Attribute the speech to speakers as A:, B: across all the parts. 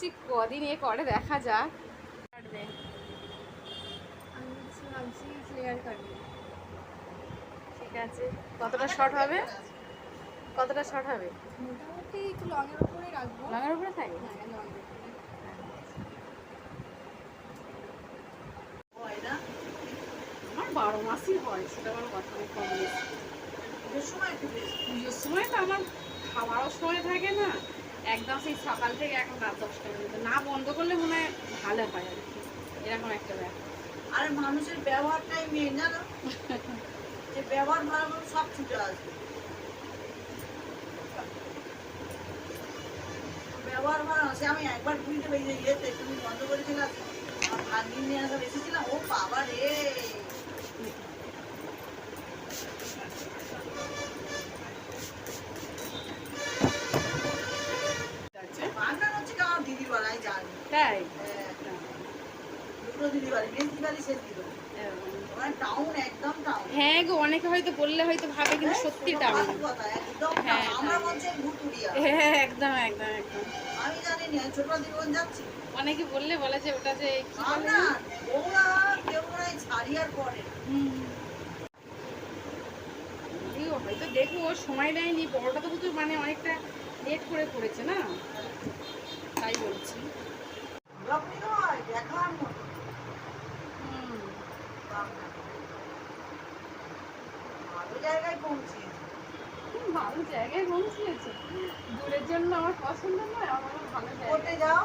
A: ভাবছি কদিন এ করে দেখা যাক। কাটবে,
B: আমি ভাবছি ফ্লেয়ার কাটবে।
A: ঠিক আছে। কতটা শর্ট হবে, কতটা শর্ট হবে?
B: মোটামুটি একটু লংয়ের উপরে রাখবো।
A: লংয়ের উপরে থাকে?
B: হ্যাঁ, লংয়ের উপরে।
A: আমার 12 মাসই হয়, সেটা আমার কথা নেই। কম বেশি পুজোর সময় তো আমার খাওয়ারও সময় থাকে না, একদম সেই সকাল থেকে এখন রাত 10টা পর্যন্ত না বন্ধ করলে মনে হয় ভালো হয় আর কি, এরকম একটা ব্যাপার।
C: আর মানুষের ব্যবহারটাই মেন, জানো? যে ব্যবহার ভালো সব ছুটে আসবে। ব্যবহার ভালো আছে। আমি একবার বুঝতে পারি যে ইয়েতে তুমি বন্ধ করেছিলাম, আমার ভাগ্নি নিয়ে আসা এসেছিলাম, ও বাবা রে। বাগান হচ্ছে কি আমার দিদির বাড়াই জানি।
A: তাই?
C: দুটো দিদি বাড়ি, মেন দিদি বাড়ি, শেষ দিদি বাড়ি। টাউন, একদম টাউন।
A: হ্যাঁ গো, অনেকে হয়তো বললে হয়তো ভাবে, কিন্তু সত্যি টাউন।
C: একদম
A: হ্যাঁ,
C: আমরা বলছি ভুতুরিয়া।
A: হ্যাঁ, একদম একদম একদম।
C: আমি জানি না, ছোটবেলা থেকে ওখানে যাচ্ছি।
A: অনেকে বললে বলে যে ওটা যে কি বলে,
C: না ওরা কেউ না ছাড়িয়ার পরে।
A: হয়তো দেখবো ওর সময় দেয়নি, বড়টা তো কিন্তু মানে অনেকটা লেট করে পড়েছে না, তাই বলছি।
C: যখনই হয় দেখার মতো। ভালো জায়গায় পৌঁছিয়েছে।
A: ভালো জায়গায় পৌঁছিয়েছে। দূরের জন্য আমার পছন্দ নয়, আমার ভালো
C: কোর্টে
A: জায়গায়।
C: যাও,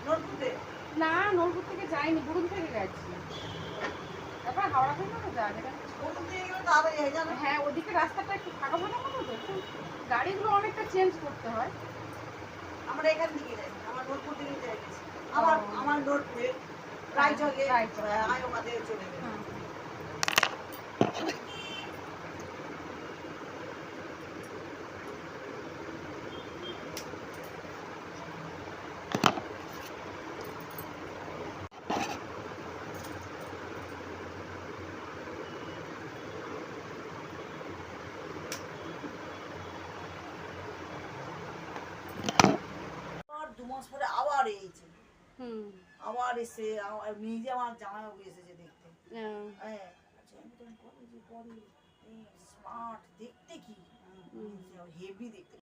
C: নোটপুরে।
A: না, নোটপুর থেকে যাইনি, বুরুম থেকে গেছি। তারপর হাওড়া থেকে তো যাওয়া যায়।
C: কোর্ট দিয়ে গেলে তাড়াতাড়ি হয়, জানো?
A: হ্যাঁ, ওদিকে রাস্তাটা একটু ফাঁকা ফাঁকা মতো তো, একটু গাড়িগুলো অনেকটা চেঞ্জ করতে হয়।
C: আমরা এখান থেকে যাই, আমার নোটপুর থেকে যাই গেছি। আমার নোটপুরে রায়চকে আয়োমাতে চলে গেছে। দু মাস পরে আবার এইছে, আবার এসে নিজে আমার জামাইবাবু এসেছে দেখতে। হ্যাঁ, স্মার্ট দেখতে, কি হেভি দেখতে।